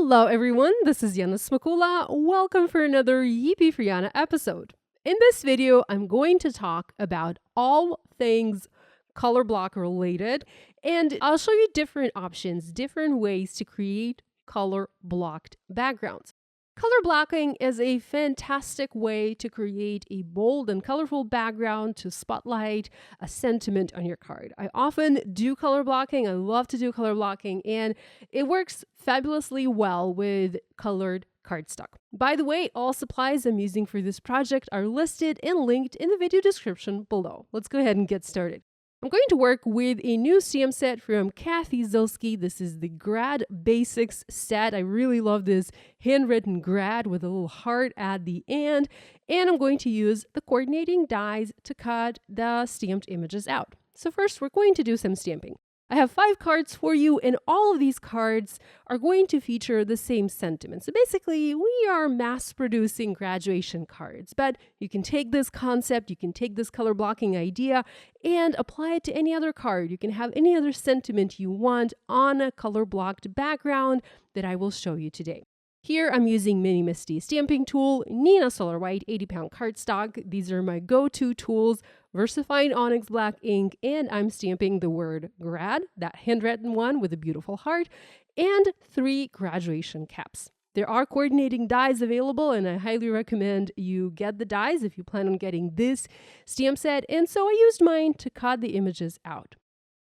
Hello everyone, this is Yana Smakula. Welcome for another Yippee for Yana episode. In this video, I'm going to talk about all things color block related, and I'll show you different options, different ways to create color blocked backgrounds. Color blocking is a fantastic way to create a bold and colorful background to spotlight a sentiment on your card. I often do color blocking. I love to do color blocking, and it works fabulously well with colored cardstock. By the way, all supplies I'm using for this project are listed and linked in the video description below. Let's go ahead and get started. I'm going to work with a new stamp set from Kathy Zilski. This is the Grad Basics set. I really love this handwritten grad with a little heart at the end. And I'm going to use the coordinating dies to cut the stamped images out. So first, we're going to do some stamping. I have 5 cards for you, and all of these cards are going to feature the same sentiment. So basically, we are mass producing graduation cards, but you can take this concept, you can take this color blocking idea and apply it to any other card. You can have any other sentiment you want on a color blocked background that I will show you today. Here I'm using Mini Misty stamping tool, Neenah Solar White 80-pound cardstock. These are my go-to tools, VersaFine Onyx Black ink, and I'm stamping the word grad, that handwritten one with a beautiful heart, and 3 graduation caps. There are coordinating dies available, and I highly recommend you get the dies if you plan on getting this stamp set, and so I used mine to cut the images out.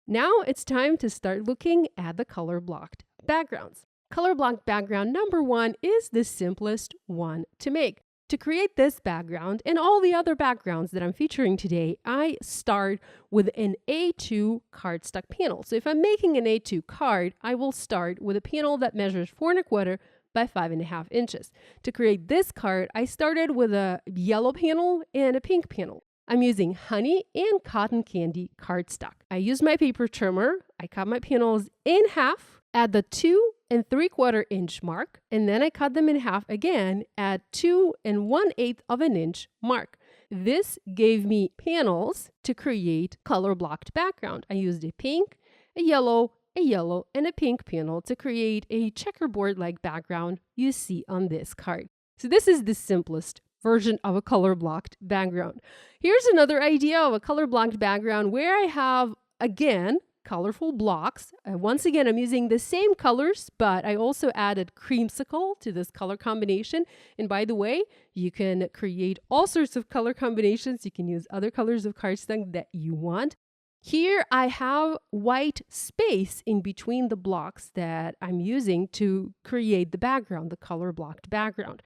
Now it's time to start looking at the color blocked backgrounds. Color blocked background number 1 is the simplest one to make. To create this background and all the other backgrounds that I'm featuring today, I start with an A2 cardstock panel. So if I'm making an A2 card, I will start with a panel that measures 4 1/4 by 5.5 inches. To create this card, I started with a yellow panel and a pink panel. I'm using honey and cotton candy cardstock. I used my paper trimmer. I cut my panels in half at the 2 3/4 inch mark, and then I cut them in half again at 2 1/8 of an inch mark. This gave me panels to create color blocked background. I used a pink, a yellow, and a pink panel to create a checkerboard-like background you see on this card. So this is the simplest version of a color blocked background. Here's another idea of a color blocked background where I have, again, colorful blocks. Once again, I'm using the same colors, but I also added creamsicle to this color combination. And by the way, you can create all sorts of color combinations. You can use other colors of cardstock that you want. Here I have white space in between the blocks that I'm using to create the background, the color blocked background.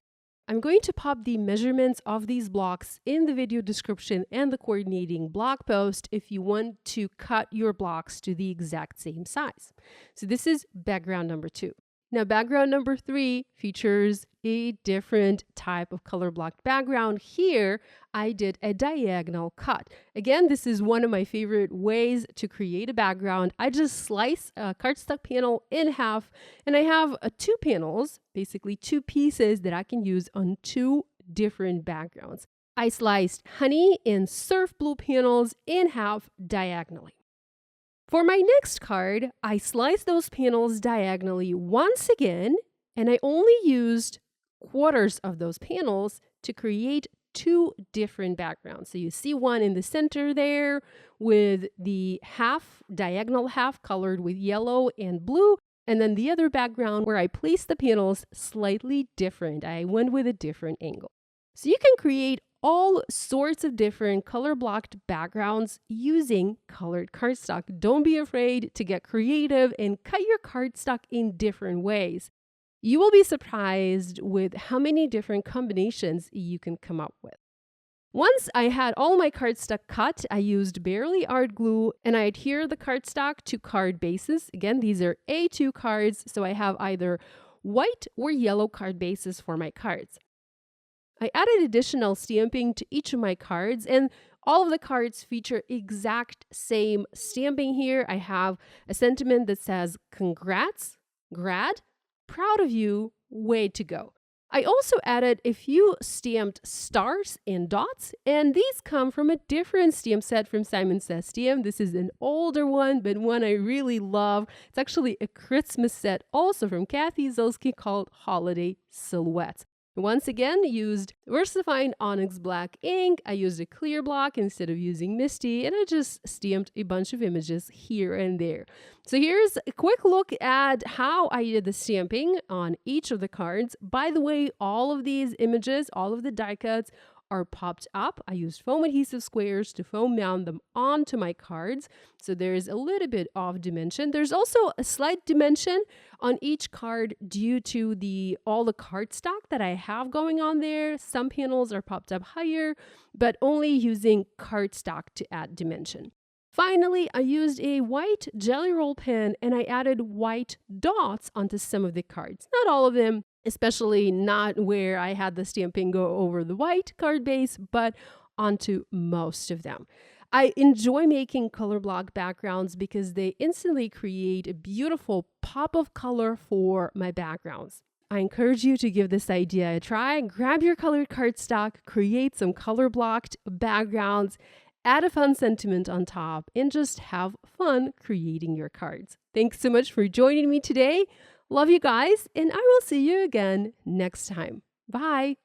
I'm going to pop the measurements of these blocks in the video description and the coordinating blog post if you want to cut your blocks to the exact same size. So this is background number 2. Now background number 3 features a different type of color blocked background. Here I did a diagonal cut. Again, this is one of my favorite ways to create a background. I just slice a cardstock panel in half, and I have 2 panels, basically 2 pieces that I can use on 2 different backgrounds. I sliced honey and surf blue panels in half diagonally. For my next card, I sliced those panels diagonally once again, and I only used quarters of those panels to create 2 different backgrounds. So you see one in the center there with the diagonal half colored with yellow and blue, and then the other background where I placed the panels slightly different. I went with a different angle. So you can create all sorts of different color blocked backgrounds using colored cardstock. Don't be afraid to get creative and cut your cardstock in different ways. You will be surprised with how many different combinations you can come up with. Once I had all my cardstock cut, I used Barely Art Glue and I adhere the cardstock to card bases. Again, these are A2 cards, so I have either white or yellow card bases for my cards. I added additional stamping to each of my cards, and all of the cards feature exact same stamping here. I have a sentiment that says, "Congrats, grad, proud of you, way to go." I also added a few stamped stars and dots, and these come from a different stamp set from Simon Says Stamp. This is an older one, but one I really love. It's actually a Christmas set also from Kathy Zolsky called Holiday Silhouettes. Once again, used VersaFine Onyx Black ink. I used a clear block instead of using Misty, and I just stamped a bunch of images here and there. So here's a quick look at how I did the stamping on each of the cards. By the way, all of these images, all of the die cuts are popped up. I used foam adhesive squares to foam mount them onto my cards. So there's a little bit of dimension. There's also a slight dimension on each card due to all the cardstock that I have going on there. Some panels are popped up higher, but only using cardstock to add dimension. Finally, I used a white jelly roll pen and I added white dots onto some of the cards. Not all of them, especially not where I had the stamping go over the white card base, but onto most of them. I enjoy making color block backgrounds because they instantly create a beautiful pop of color for my backgrounds. I encourage you to give this idea a try. Grab your colored cardstock, create some color blocked backgrounds, add a fun sentiment on top, and just have fun creating your cards. Thanks so much for joining me today. Love you guys, and I will see you again next time. Bye.